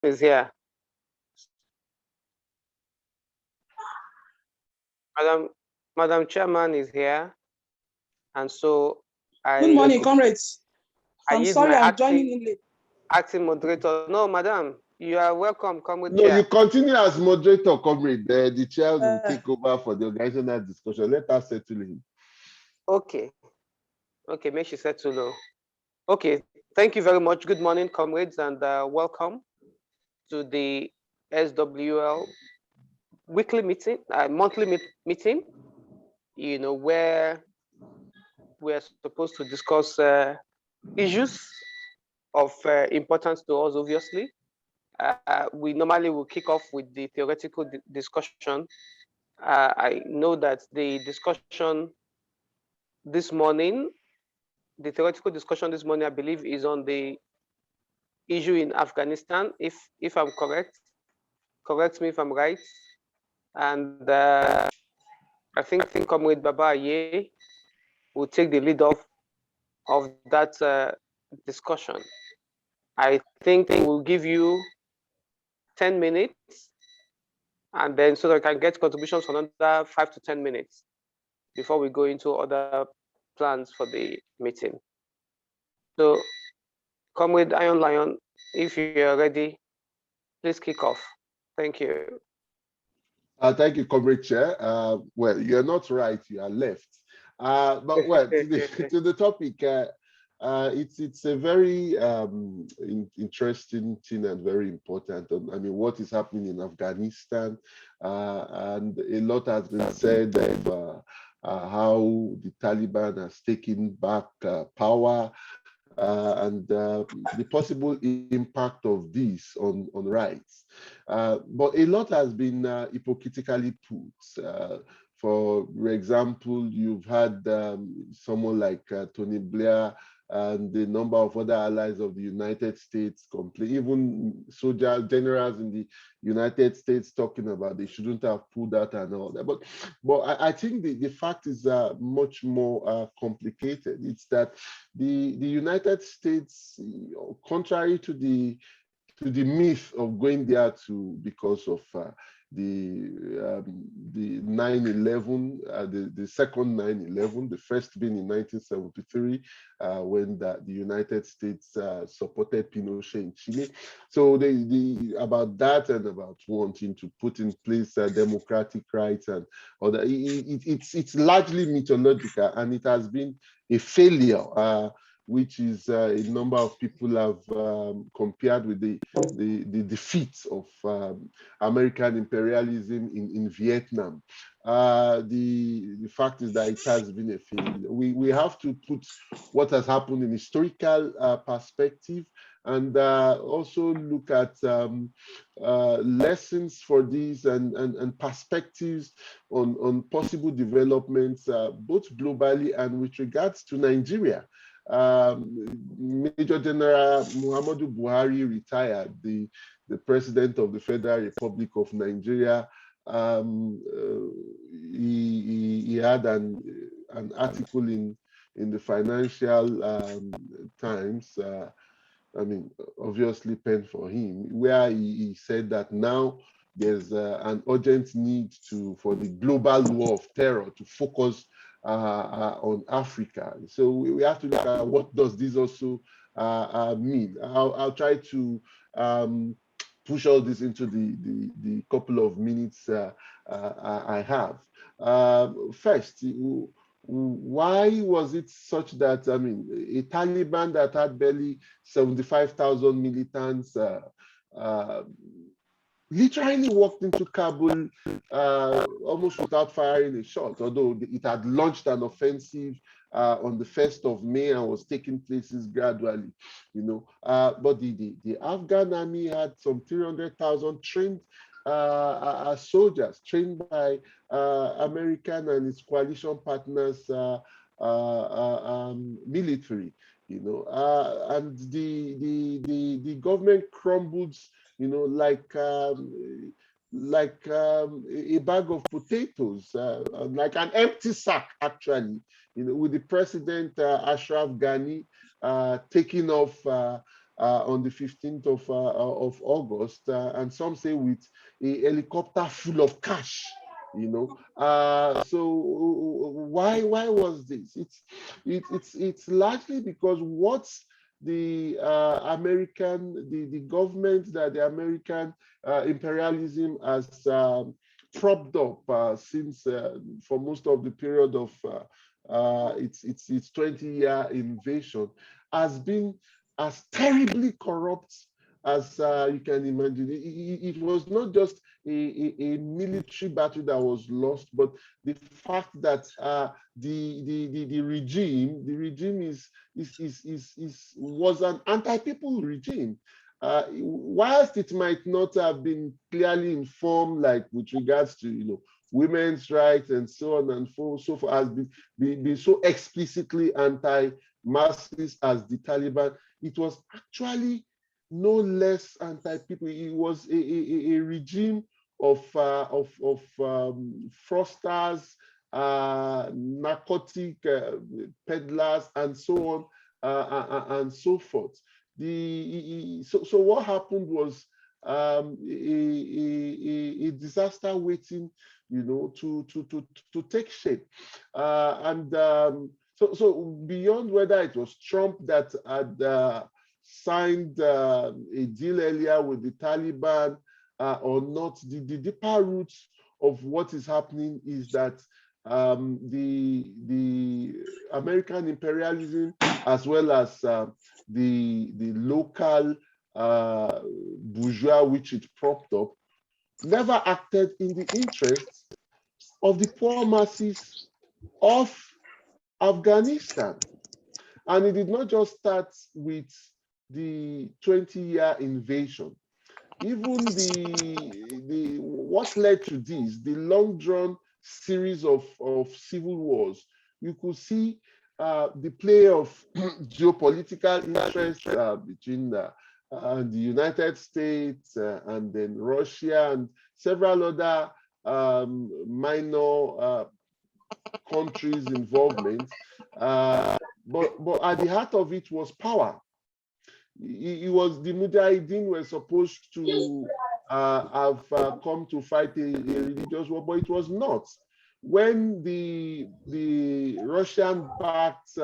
is here. Madam Chairman is here, and so Good morning, comrades. I'm sorry I'm joining in late. Acting moderator. No, madam, you are welcome, comrade. No, chair. you continue as moderator, comrade. The chair will take over for the organizational discussion. Let us settle in. Okay. Okay, make sure settle low. Okay, thank you very much. Good morning, comrades, and welcome to the SWL weekly meeting, monthly meeting, you know, where we're supposed to discuss issues of importance to us, obviously. We normally will kick off with the theoretical discussion. I know that the discussion this morning, the theoretical discussion this morning, I believe, is on the issue in Afghanistan, if I'm correct. Correct me if I'm right. And I think Comrade Baba Ye will take the lead of that discussion. I think we'll give you 10 minutes, and then so that I can get contributions for another 5 to 10 minutes before we go into other plans for the meeting. So, Comrade Iron Lion, if you're ready, please kick off. Thank you. Thank you, Comrade Chair. Well, you're not right, you are left. But well, to the topic, it's a very interesting thing and very important. I mean, what is happening in Afghanistan, and a lot has been said of how the Taliban has taken back power, and the possible impact of this on rights. But a lot has been hypocritically put. For example, you've had someone like Tony Blair and the number of other allies of the United States complain, even soldier generals in the United States talking about they shouldn't have pulled out and all that. But I think the fact is much more complicated. It's that the United States, contrary to the myth of going there because of the 9/11, the second 9/11, the first being in 1973, when the United States supported Pinochet in Chile. So about that and about wanting to put in place democratic rights and other, it's largely mythological, and it has been a failure. Which is a number of people have compared with the defeat of American imperialism in Vietnam. The fact is that it has been a failure. We have to put what has happened in historical perspective, and also look at lessons for these and perspectives on possible developments, both globally and with regards to Nigeria. Major General Muhammadu Buhari retired, the president of the Federal Republic of Nigeria. He had an article in the Financial Times, I mean, obviously penned for him, where he said that now there's an urgent need for the global war of terror to focus on Africa. So we have to look at what does this also mean. I'll try to push all this into the couple of minutes I have. First, why was it such that, I mean, a Taliban that had barely 75,000 militants literally walked into Kabul almost without firing a shot, although it had launched an offensive on the 1st of May and was taking places gradually, you know. But the Afghan army had some 300,000 trained soldiers, trained by American and its coalition partners military, you know, and the government crumbled, you know, like a bag of potatoes, like an empty sack, actually, you know, with the president Ashraf Ghani taking off on the 15th of August, and some say with a helicopter full of cash. So why was this? It's largely because what the the government, that the American imperialism has propped up since for most of the period of its 20-year invasion, has been as terribly corrupt as you can imagine. It was not just a military battle that was lost, but the fact that the regime was an anti-people regime. Whilst it might not have been clearly informed, like with regards to women's rights and so on and so forth, has been so explicitly anti-Marxist as the Taliban, it was actually no less anti-people. It was a regime of fraudsters, narcotic peddlers, and so on and so forth. So what happened was a disaster waiting, to take shape, so beyond whether it was Trump that had signed a deal earlier with the Taliban or not, the deeper roots of what is happening is that the American imperialism, as well as the local bourgeois which it propped up, never acted in the interests of the poor masses of Afghanistan. And it did not just start with the 20-year invasion. Even what led to this, the long-drawn series of civil wars, you could see the play of geopolitical interests between the United States and then Russia and several other minor countries' involvement. But at the heart of it was power. It was the Mujahideen were supposed to have come to fight a religious war, but it was not. When the Russian-backed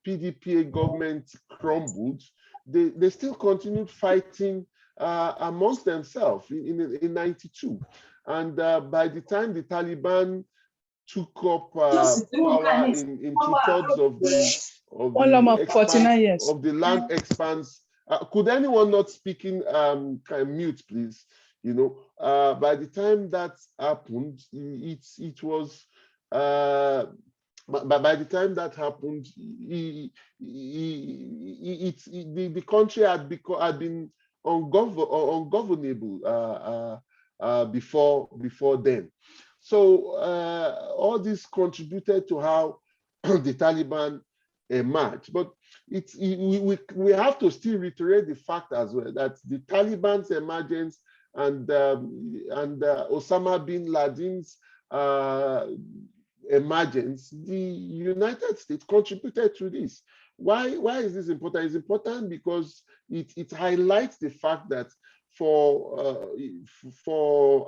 PDPA government crumbled, they still continued fighting amongst themselves in 92. And by the time the Taliban took up power in two-thirds of the land expanse. Could anyone not speaking mute, please? By the time that happened, it was. By the time that happened, the country had been ungovernable before then. So all this contributed to how the Taliban emerged. But we have to still reiterate the fact as well that the Taliban's emergence and Osama bin Laden's emergence, the United States contributed to this. Why is this important? It's important because it highlights the fact that for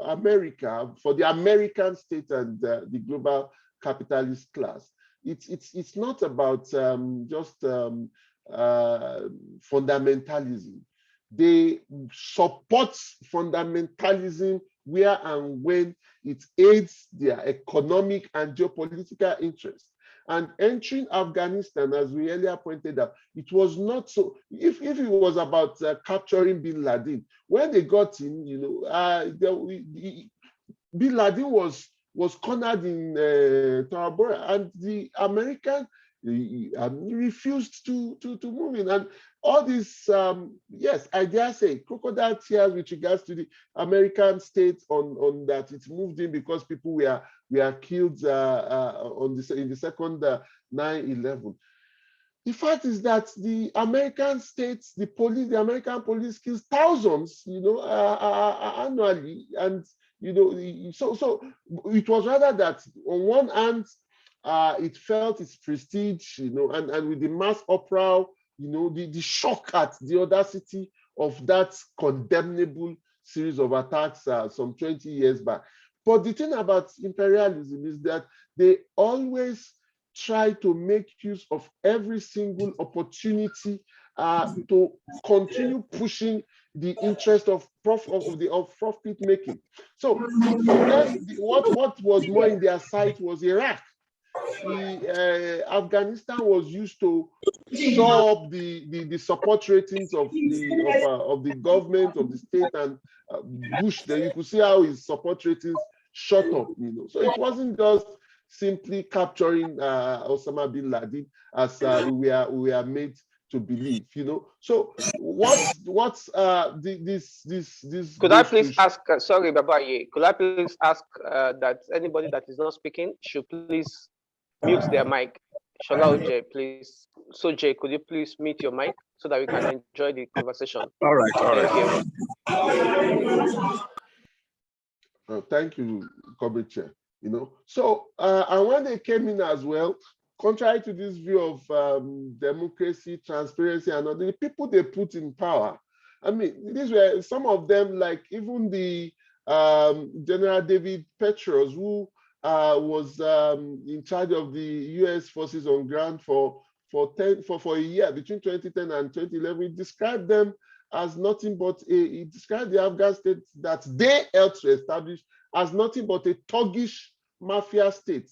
America, for the American state and the global capitalist class, it's not about just fundamentalism. They support fundamentalism where and when it aids their economic and geopolitical interests. And entering Afghanistan, as we earlier pointed out, it was not so. If it was about capturing bin Laden, when they got in, bin Laden was cornered in Tora Bora, and the American refused to move in. And all this, yes, I dare say, crocodile tears with regards to the American state on that it moved in because people were killed in the second 9/11. The fact is that the American states, the American police kills thousands, annually, and so it was rather that on one hand, it felt its prestige, and with the mass uproar the shock at the audacity of that condemnable series of attacks some 20 years back. But the thing about imperialism is that they always try to make use of every single opportunity to continue pushing the interest of profit making. So for them, what was more in their sight was Iraq. Afghanistan was used to show up the support ratings of the government, of the state, and Bush. Then you could see how his support ratings shot up. So it wasn't just simply capturing Osama bin Laden as we are made to believe. So what's this? Could I please ask? Sorry, Babaye. Could I please ask that anybody that is not speaking should please mute their mic? Shola Oj, please. So Jay, could you please mute your mic so that we can enjoy the conversation? All right. Thank you. Thank you, Comrade Chair. So and when they came in as well, contrary to this view of democracy, transparency, and all the people they put in power, I mean, these were some of them, like even the General David Petraeus, who was in charge of the U.S. forces on ground for a year between 2010 and 2011. He described them as nothing but he described the Afghan state that they helped to establish as nothing but a thuggish mafia state,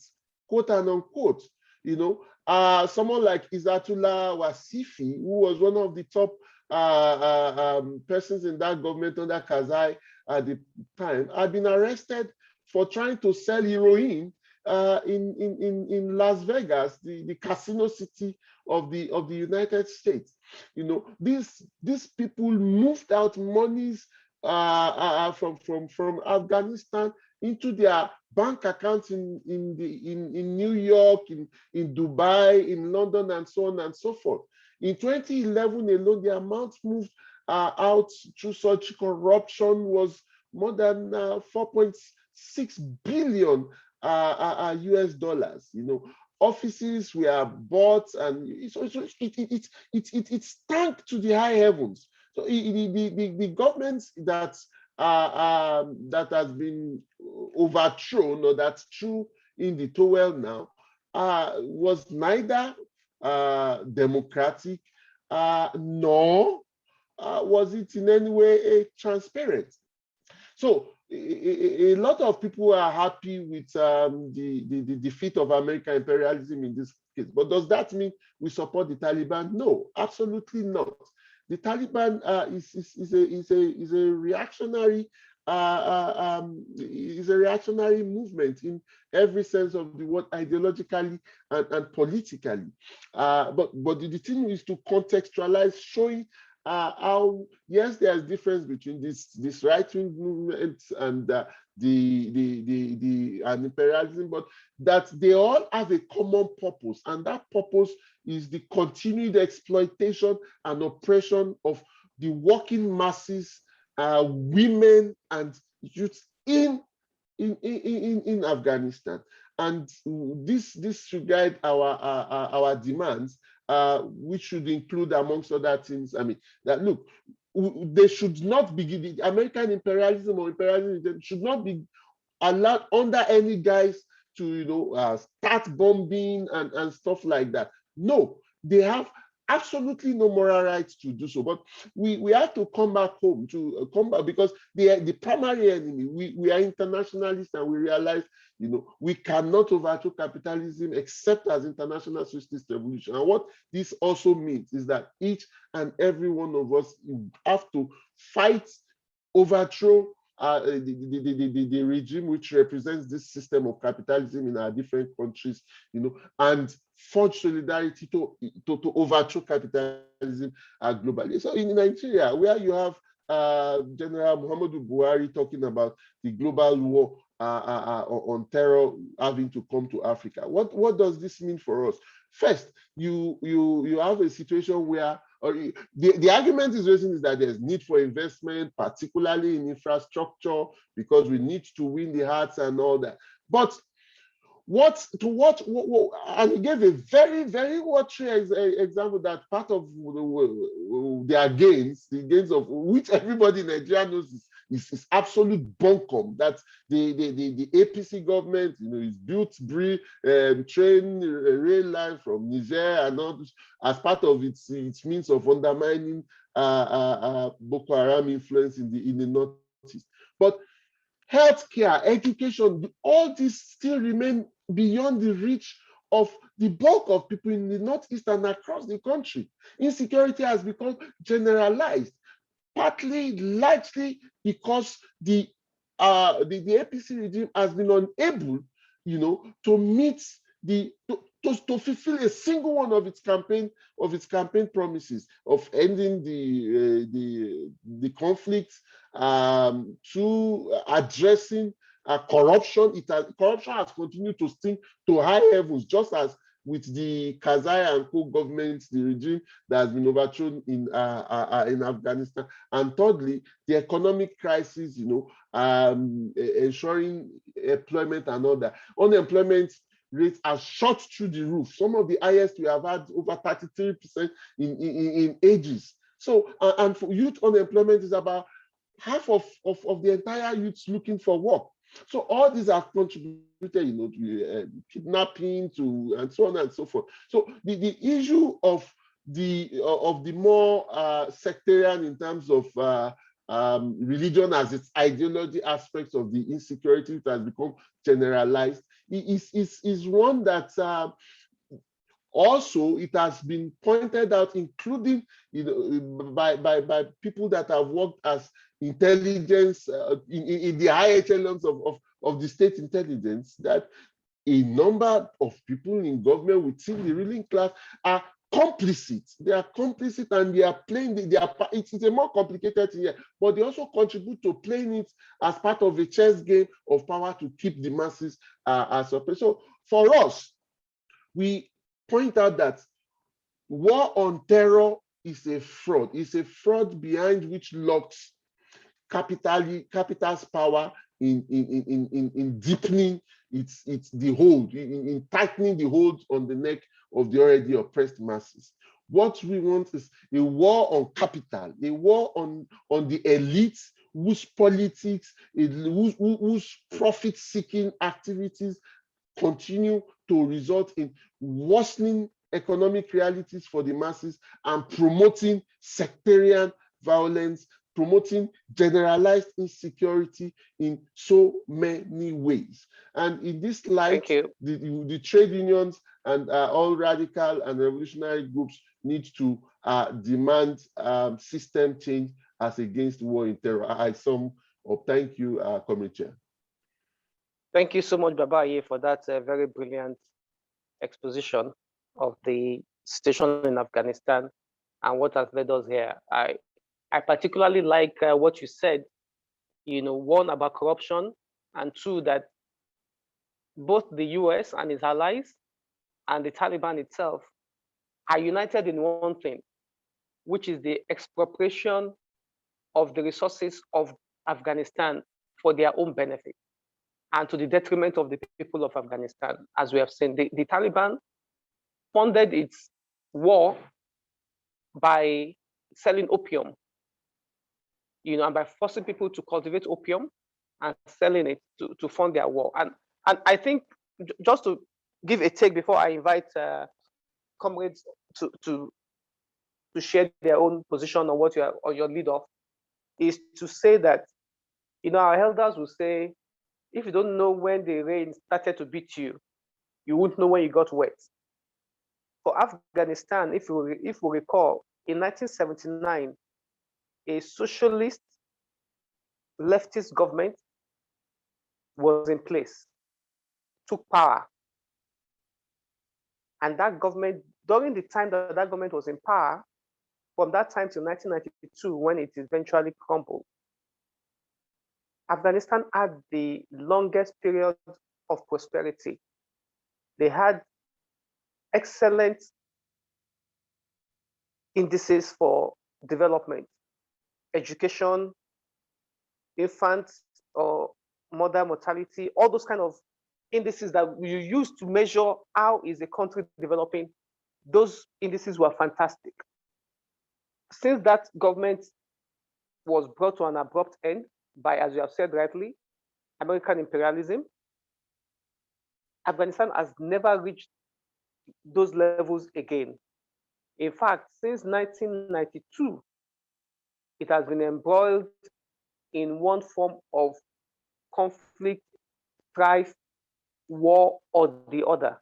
quote and unquote. Someone like Izzatullah Wasifi, who was one of the top persons in that government under Karzai at the time, had been arrested for trying to sell heroin in Las Vegas, the casino city of the United States. These people moved out monies from Afghanistan into their bank accounts in New York, in Dubai, in London, and so on and so forth. In 2011 alone, the amount moved out through such corruption was more than 4.6 billion US dollars. Offices were bought, and it stank to the high heavens. So the governments that has been overthrown, or that's true in the towel now, was neither democratic nor was it in any way transparent. So a lot of people are happy with the defeat of American imperialism in this case. But does that mean we support the Taliban? No, absolutely not. The Taliban is a reactionary movement in every sense of the word, ideologically and politically. But the thing is to contextualize, showing how, yes, there's difference between this right-wing movement and the imperialism, but that they all have a common purpose, and that purpose is the continued exploitation and oppression of the working masses, women and youth in Afghanistan. And this disregard our demands, which should include, amongst other things, I mean, that look, they should not be, the American imperialism or imperialism should not be allowed under any guise to start bombing and stuff like that. No, they have absolutely no moral right to do so. But we have to come back home to because the primary enemy, we are internationalists, and we realize we cannot overthrow capitalism except as international socialist revolution. And what this also means is that each and every one of us have to fight, overthrow the regime which represents this system of capitalism in our different countries, and forge solidarity to overthrow capitalism globally. So in Nigeria, where you have General Muhammadu Buhari talking about the global war on terror having to come to Africa, what does this mean for us? First, you have a situation where the argument is raising is that there's need for investment, particularly in infrastructure, because we need to win the hearts and all that. But and he gave a very, very watery example that part of their gains, the gains of which everybody in Nigeria knows is absolute bunkum. That the APC government, is built train rail line from Niger and all this as part of its means of undermining Boko Haram influence in the Northeast. But healthcare, education, all these still remain beyond the reach of the bulk of people in the Northeast and across the country. Insecurity has become generalized, largely because the APC regime has been unable, to meet to fulfill a single one of its campaign promises of ending the conflict, to addressing corruption. Corruption has continued to stink to high heavens, just as with the Karzai and co government, the regime that has been overthrown in Afghanistan. And thirdly, the economic crisis, ensuring employment and all that. Unemployment rates are shot through the roof. Some of the highest we have had, over 33% in ages. So, and for youth unemployment is about half of the entire youth looking for work. So all these are contributed, to kidnapping, and so on and so forth. So the issue of the more sectarian in terms of religion as its ideology aspects of the insecurity that has become generalized is one that also it has been pointed out, including by people that have worked as intelligence in the high echelons of the state intelligence, that a number of people in government within the ruling class are complicit. They are complicit, and they are playing. It's a more complicated thing here, but they also contribute to playing it as part of a chess game of power to keep the masses as oppressed. So for us, we point out that war on terror is a fraud. It's a fraud behind which lurks capital's power in deepening the hold, in tightening the hold on the neck of the already oppressed masses. What we want is a war on capital, a war on the elites whose politics, whose profit-seeking activities continue to result in worsening economic realities for the masses and promoting sectarian violence, promoting generalized insecurity in so many ways. And in this light, the trade unions and all radical and revolutionary groups need to demand system change as against war in terror. I sum up. Thank you, Comrade Chair. Thank you so much, Babaye, for that very brilliant exposition of the situation in Afghanistan and what has led us here. I particularly like what you said, one, about corruption, and two, that both the US and its allies and the Taliban itself are united in one thing, which is the expropriation of the resources of Afghanistan for their own benefit and to the detriment of the people of Afghanistan. As we have seen, the Taliban funded its war by selling opium, and by forcing people to cultivate opium and selling it to fund their war. And I think, just to give a take before I invite comrades to share their own position on what your lead off, is to say that, our elders will say, if you don't know when the rain started to beat you, you won't know when you got wet. For Afghanistan, if we recall, in 1979, a socialist leftist government was in place, took power. And that government, during the time that government was in power, from that time till 1992, when it eventually crumbled, Afghanistan had the longest period of prosperity. They had excellent indices for development, education, infant or mother mortality, all those kind of indices that you use to measure how is a country developing, those indices were fantastic. Since that government was brought to an abrupt end by, as you have said rightly, American imperialism, Afghanistan has never reached those levels again. In fact, since 1992, it has been embroiled in one form of conflict, strife, war, or the other.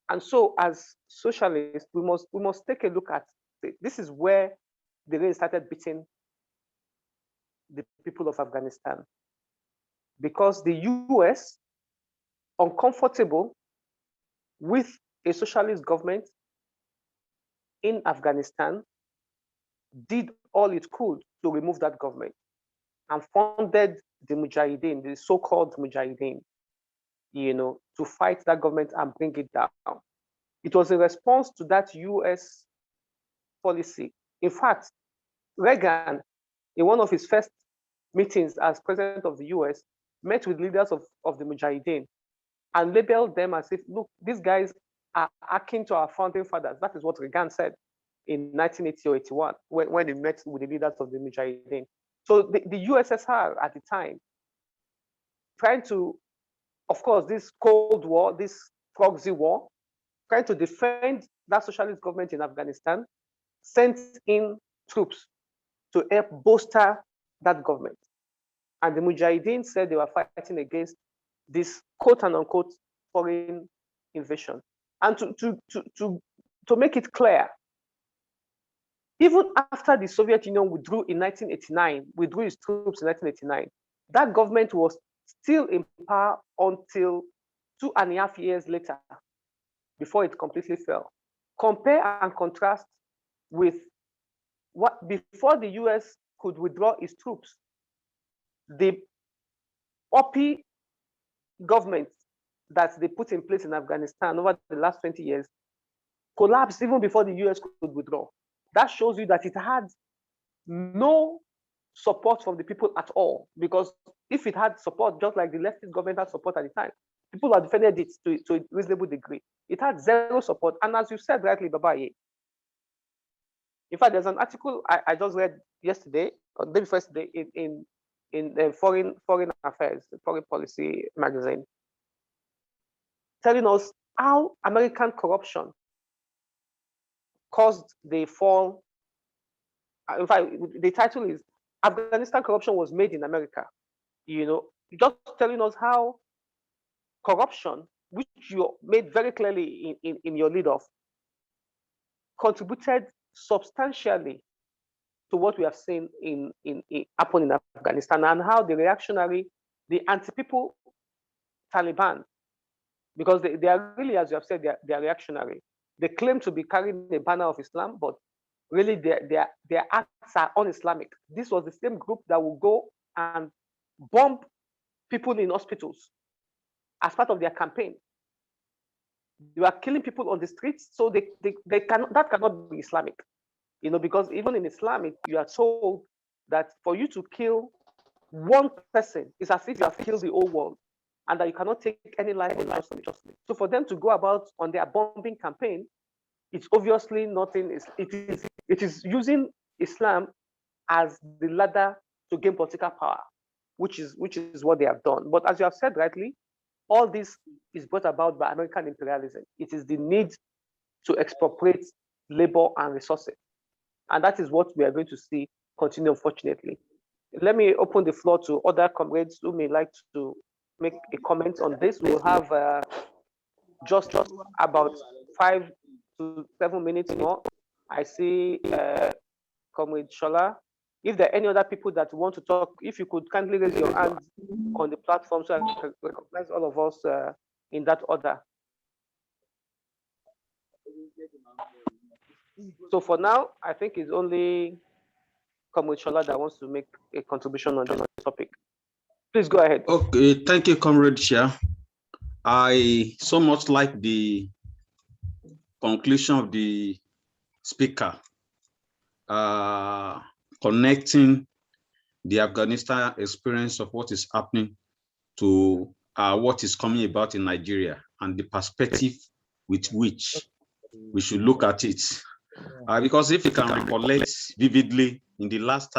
And so, as socialists, we must take a look at this is where the rain started beating the people of Afghanistan, because the US, uncomfortable with a socialist government in Afghanistan, did all it could to remove that government and funded the Mujahideen, the so-called Mujahideen, to fight that government and bring it down. It was a response to that US policy. In fact, Reagan, in one of his first meetings as president of the US, met with leaders of the Mujahideen and labeled them as if, look, these guys are akin to our founding fathers. That is what Reagan said in 1980 or 81 when he met with the leaders of the Mujahideen. So the USSR at the time, trying to, of course, this Cold War, this proxy war, trying to defend that socialist government in Afghanistan, sent in troops to help bolster that government. And the Mujahideen said they were fighting against this quote and unquote foreign invasion. And to make it clear, even after the Soviet Union withdrew in 1989, withdrew its troops in 1989, that government was still in power until 2.5 years later, before it completely fell. Compare and contrast with what before the US could withdraw its troops, the OPI government that they put in place in Afghanistan over the last 20 years collapsed even before the US could withdraw. That shows you that it had no support from the people at all, because if it had support, just like the leftist government had support at the time, people had defended it to a reasonable degree. It had zero support. And as you said rightly, Babaye, in fact, there's an article I just read yesterday, or the day before yesterday, in the Foreign Affairs, Foreign Policy magazine, telling us how American corruption caused the fall. In fact, the title is Afghanistan Corruption Was Made in America. Just telling us how corruption, which you made very clearly in your lead off, contributed substantially to what we have seen happen in Afghanistan, and how the reactionary, the anti-people Taliban, because they are really, as you have said, they are reactionary. They claim to be carrying the banner of Islam, but really their acts are un-Islamic. This was the same group that will go and bomb people in hospitals as part of their campaign. They are killing people on the streets, so they cannot be Islamic. Because even in Islam, you are told that for you to kill one person is as if you have killed the whole world, and that you cannot take any life unjustly. So for them to go about on their bombing campaign, it's obviously nothing. It is using Islam as the ladder to gain political power, which is what they have done. But as you have said rightly, all this is brought about by American imperialism. It is the need to expropriate labor and resources. And that is what we are going to see continue, unfortunately. Let me open the floor to other comrades who may like to make a comment on this. We'll have just about 5 to 7 minutes more. I see Comrade Shola. If there are any other people that want to talk, if you could kindly raise your hand on the platform so I can recognize all of us in that order. So for now, I think it's only Comrade Shola that wants to make a contribution on this topic. Please go ahead. Okay, thank you, Comrade Chair. I so much like the conclusion of the speaker, connecting the Afghanistan experience of what is happening to what is coming about in Nigeria and the perspective with which we should look at it. Because if you can recollect vividly, in the last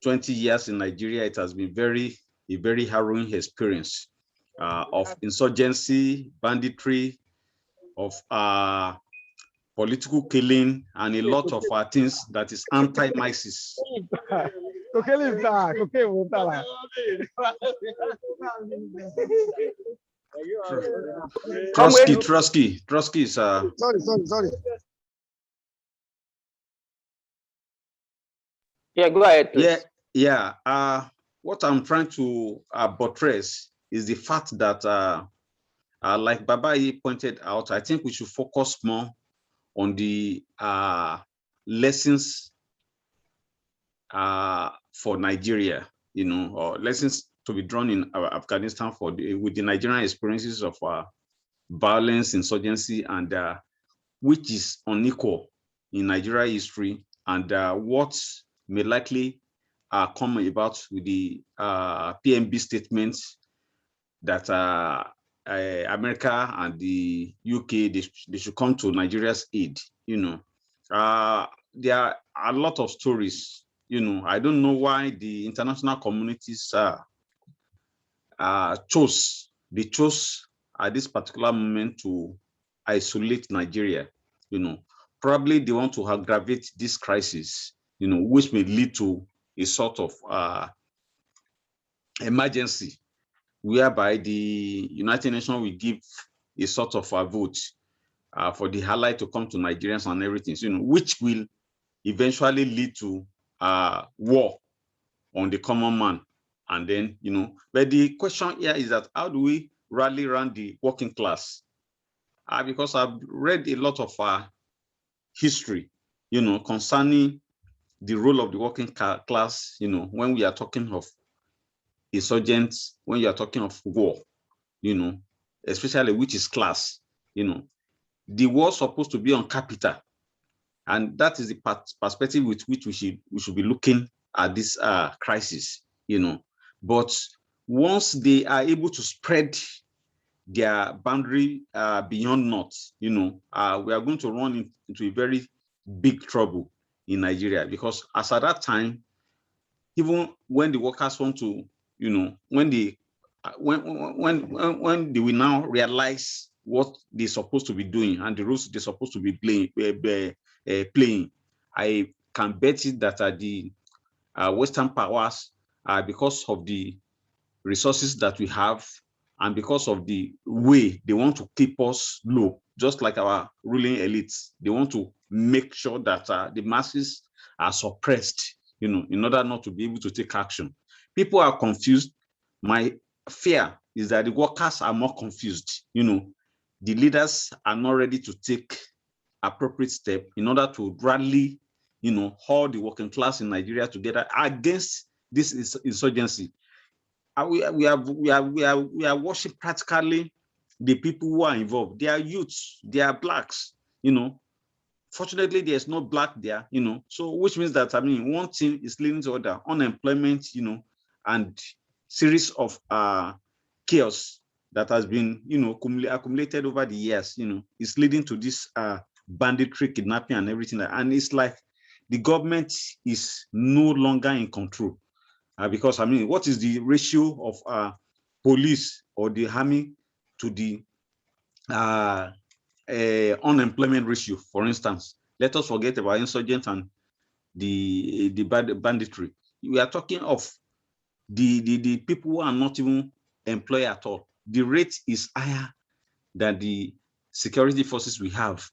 20 years in Nigeria, it has been a very harrowing experience of insurgency, banditry, of political killing, and a lot of things that is anti-MISIS. Trotsky is Sorry. Yeah, go ahead, please. Yeah. What I'm trying to buttress is the fact that, like Babai pointed out, I think we should focus more on the lessons for Nigeria, or lessons to be drawn in Afghanistan with the Nigerian experiences of violence, insurgency, and which is unequal in Nigeria history, and what may likely come about with the PMB statements that America and the UK, they should come to Nigeria's aid. There are a lot of stories. I don't know why the international communities chose at this particular moment to isolate Nigeria. Probably they want to aggravate this crisis, which may lead to a sort of emergency, whereby the United Nations will give a sort of a vote for the ally to come to Nigerians and everything, which will eventually lead to war on the common man. And then, but the question here is that how do we rally around the working class? Because I've read a lot of history, concerning the role of the working class, when we are talking of insurgents, when you are talking of war, especially which is class, the war supposed to be on capital. And that is the perspective with which we should be looking at this crisis, But once they are able to spread their boundary beyond north, we are going to run into a very big trouble in Nigeria, because as at that time, even when the workers want to, when they will now realize what they're supposed to be doing and the roles they're supposed to be playing, I can bet it that the Western powers, because of the resources that we have and because of the way they want to keep us low, just like our ruling elites, they want to make sure that the masses are suppressed, in order not to be able to take action. People are confused. My fear is that the workers are more confused. The leaders are not ready to take appropriate step in order to rally, all the working class in Nigeria together against this insurgency. We are watching practically the people who are involved. They are youths, they are blacks, Fortunately, there's no black there, so which means that, one thing is leading to other, unemployment, and series of chaos that has been, accumulated over the years, is leading to this banditry, kidnapping, and everything. And it's like the government is no longer in control. Because what is the ratio of police or the army to the unemployment ratio, for instance? Let us forget about insurgents and the banditry. We are talking of the people who are not even employed at all. The rate is higher than the security forces we have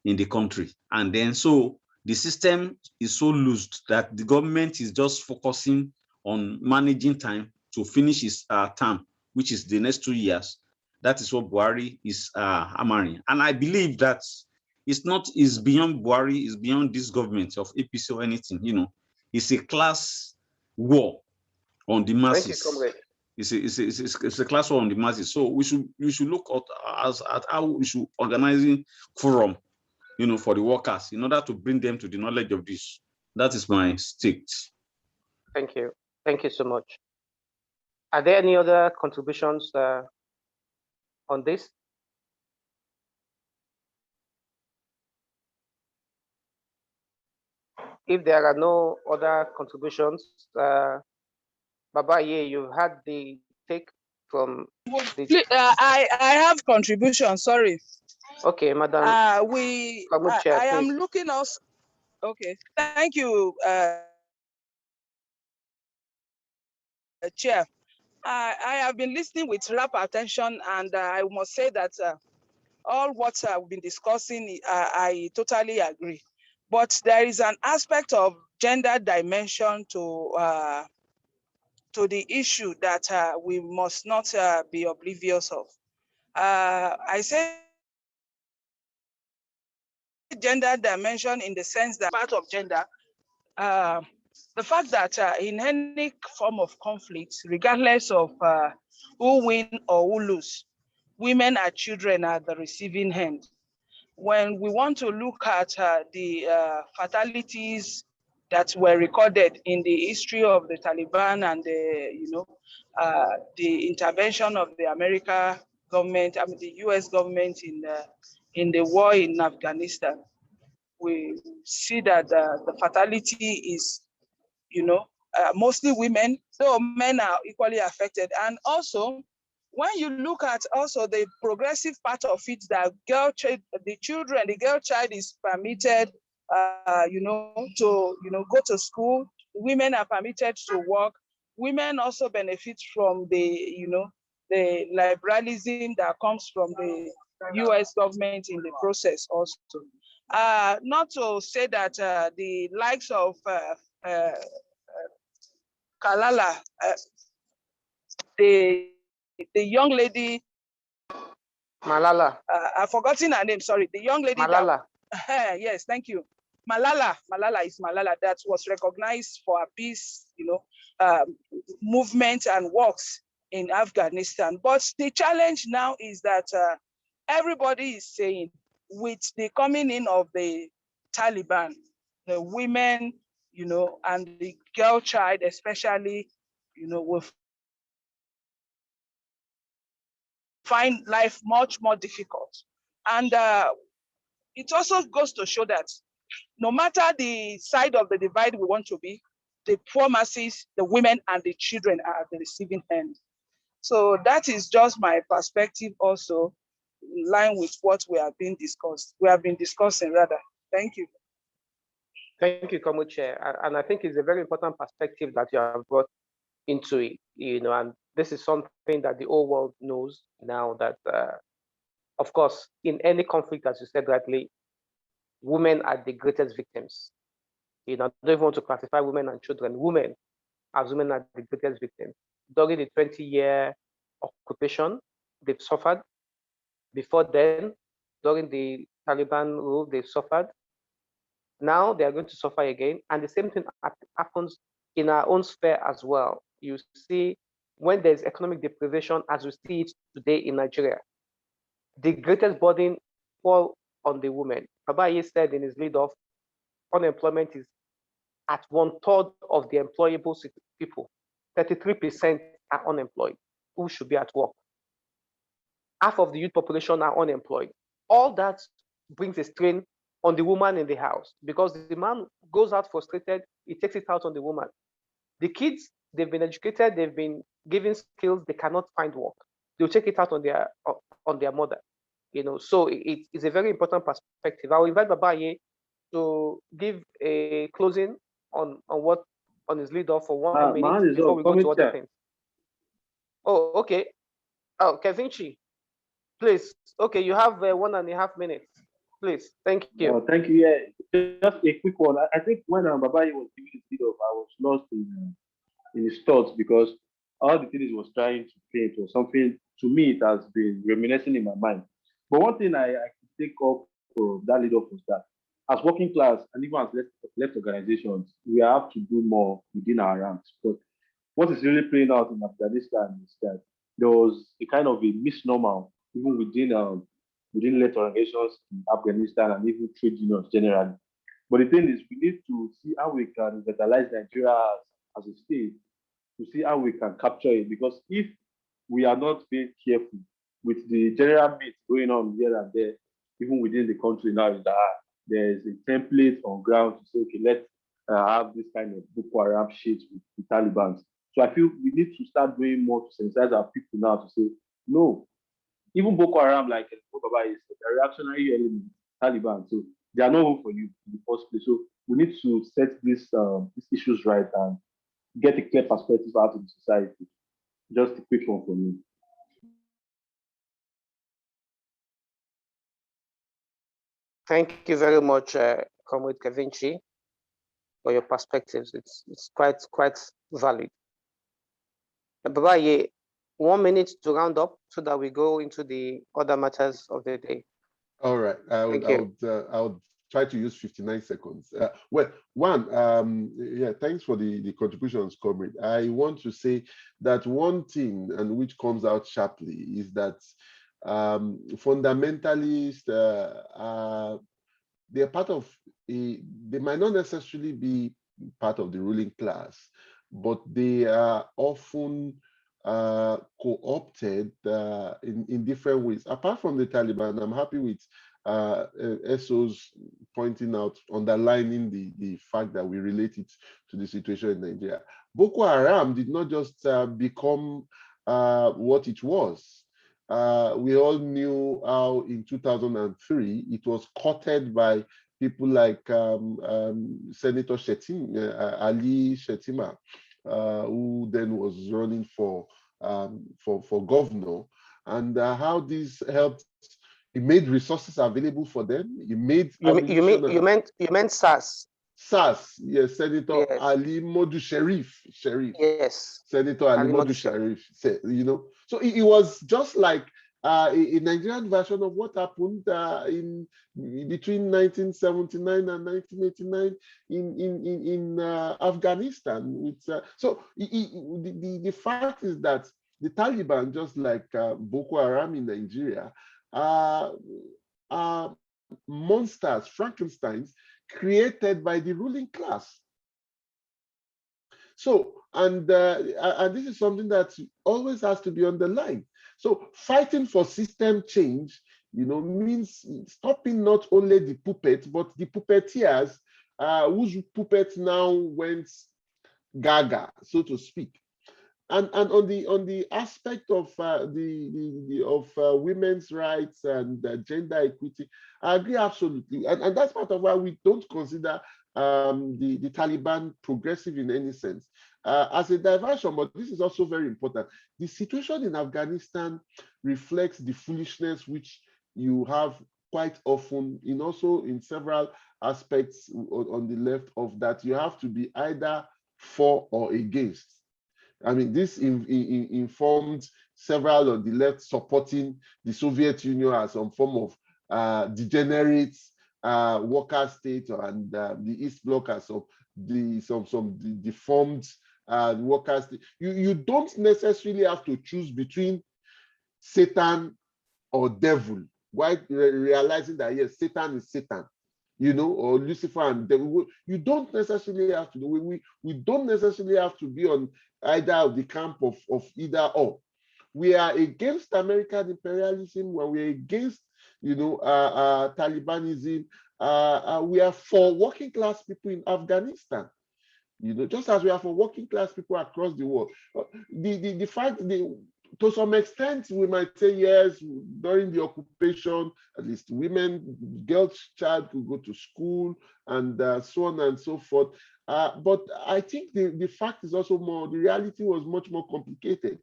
in the country. And then so the system is so loose that the government is just focusing on managing time to finish its term, which is the next 2 years. That is what Buhari is hammering. And I believe that it's beyond Buhari, it's beyond this government of APC or anything, It's a class war on the masses. Thank you, comrade. It's a class war on the masses. So we should look at how we should organizing forum, for the workers in order to bring them to the knowledge of this. That is my state. Thank you. Thank you so much. Are there any other contributions on this? If there are no other contributions, Baba, yeah, you've had the take from the. I have contribution. Sorry. Okay, Madam. I am looking also. Okay, thank you, Chair. I have been listening with rapt attention, and I must say that all what we've been discussing, I totally agree. But there is an aspect of gender dimension to the issue that we must not be oblivious of. I say gender dimension in the sense that part of gender, the fact that in any form of conflict, regardless of who win or who lose, women and children are the receiving end. When we want to look at the fatalities that were recorded in the history of the Taliban and the intervention of the American government, I mean the U.S. government in the war in Afghanistan, we see that the fatality is, mostly women, though men are equally affected. And also, when you look at also the progressive part of it, that the girl child is permitted, go to school. Women are permitted to work. Women also benefit from the liberalism that comes from the U.S. government in the process also. Not to say that the likes of Kalala, the young lady, Malala. I've forgotten her name, sorry. The young lady Malala. Yes, thank you. Malala that was recognized for her peace, movement and works in Afghanistan. But the challenge now is that everybody is saying, with the coming in of the Taliban, the women, and the girl child especially, will find life much more difficult. And it also goes to show that no matter the side of the divide we want to be, the poor masses, the women and the children are at the receiving end. So that is just my perspective also, in line with what we have been discussing rather. Thank you. Thank you, Comrade Chair. And I think it's a very important perspective that you have brought into it, and this is something that the whole world knows now, that, of course, in any conflict, as you said rightly, women are the greatest victims. I don't even want to classify women and children. Women are the greatest victims. During the 20-year occupation, they've suffered. Before then, during the Taliban rule, they've suffered. Now they are going to suffer again. And the same thing happens in our own sphere as well. You see, when there's economic deprivation, as we see it today in Nigeria, the greatest burden fall on the women. Babaye said in his lead-off, unemployment is at 1/3 of the employable people. 33% are unemployed, who should be at work. Half of the youth population are unemployed. All that brings a strain on the woman in the house, because the man goes out frustrated, he takes it out on the woman. The kids, they've been educated, they've been given skills, they cannot find work. They'll take it out on their mother. So it's a very important perspective. I'll invite Babaye to give a closing on his lead off for 1 minute before we go to other things. Oh, okay. Oh, Kevinchi, please. Okay, you have 1.5 minutes. Please, thank you. Thank you. Yeah, just a quick one. I think when Babaye was giving his lead off, I was lost in his thoughts, because all the things he was trying to paint was something, to me, it has been reminiscing in my mind. But one thing I could take up from that lead off was that as working class and even as left organizations, we have to do more within our ranks. But what is really playing out in Afghanistan is that there was a kind of a misnomer even within left organizations in Afghanistan and even trade unions generally. But the thing is, we need to see how we can revitalize Nigeria as a state to see how we can capture it. Because if we are not being careful with the general myth going on here and there, even within the country now, is that there is a template on ground to say, okay, let's have this kind of Boko Haram shit with the Taliban. So I feel we need to start doing more to sensitize our people now to say, no, even Boko Haram, like Baba is a reactionary element, Taliban. So they are not home for you in the first place. So we need to set these issues right and get a clear perspective out of the society. Just a quick one for me. Thank you very much, Comrade Kavinci, for your perspectives. It's quite valid. Babaye, 1 minute to round up so that we go into the other matters of the day. All right, I would try to use 59 seconds. Well, yeah, thanks for the contributions, comrade. I want to say that one thing, and which comes out sharply, is that fundamentalists they're part of they might not necessarily be part of the ruling class, but they are often co-opted in different ways. Apart from the Taliban, I'm happy with SO's pointing out, underlining the fact that we relate it to the situation in Nigeria. Boko Haram did not just become what it was. We all knew how in 2003 it was courted by people like Senator Ali Shetima, who then was running for governor, and how this helped. It made resources available for them. It made you meant SARS. SARS, yes, Senator Yes. Ali Modu Sharif. Yes. Senator Ali Modu Sharif, you know. So it was just like a Nigerian version of what happened in between 1979 and 1989 in Afghanistan. So the fact is that the Taliban, just like Boko Haram in Nigeria, are monsters, Frankensteins, created by the ruling class. So, and this is something that always has to be underlined. So fighting for system change, you know, means stopping not only the puppet, but the puppeteers whose puppet now went gaga, so to speak. And on the aspect of women's rights and gender equity, I agree absolutely, and that's part of why we don't consider the Taliban progressive in any sense. As a diversion, but this is also very important. The situation in Afghanistan reflects the foolishness which you have quite often in several aspects on the left of that. You have to be either for or against. I mean, this informed several on the left supporting the Soviet Union as some form of degenerate worker state, and the East Bloc as some deformed worker state. You don't necessarily have to choose between Satan or devil, while realizing that yes, Satan is Satan, you know, or Lucifer and devil. You don't necessarily have to. We don't necessarily have to be on either of the camp of either or. We are against American imperialism. When we're against, you know, Talibanism, we are for working class people in Afghanistan. You know, just as we are for working class people across the world. The fact to some extent, we might say yes, during the occupation, at least girls' child could go to school and so on and so forth. But I think the fact is also the reality was much more complicated.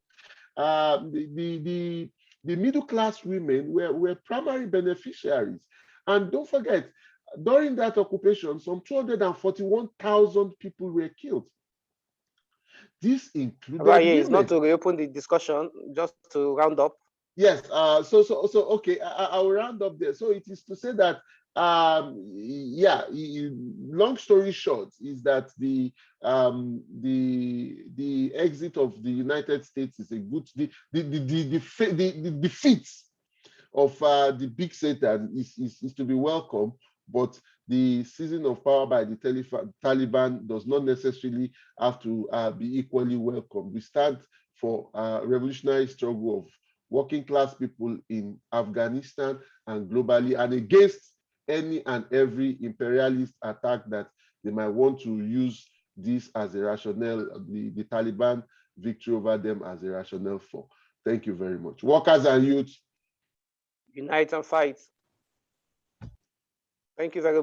The middle class women were primary beneficiaries. And don't forget, during that occupation, some 241,000 people were killed. This included women. It's not to reopen the discussion, just to round up. Yes. So okay. I'll round up there. So it is to say that yeah. Long story short is that the exit of the United States is a good the defeat of the big Satan is to be welcome, but the seizing of power by the Taliban does not necessarily have to be equally welcome. We stand for a revolutionary struggle of working class people in Afghanistan and globally, and against any and every imperialist attack that they might want to use this as a rationale, the Taliban victory over them as a rationale for. Thank you very much. Workers and youth, unite and fight. Thank you very much.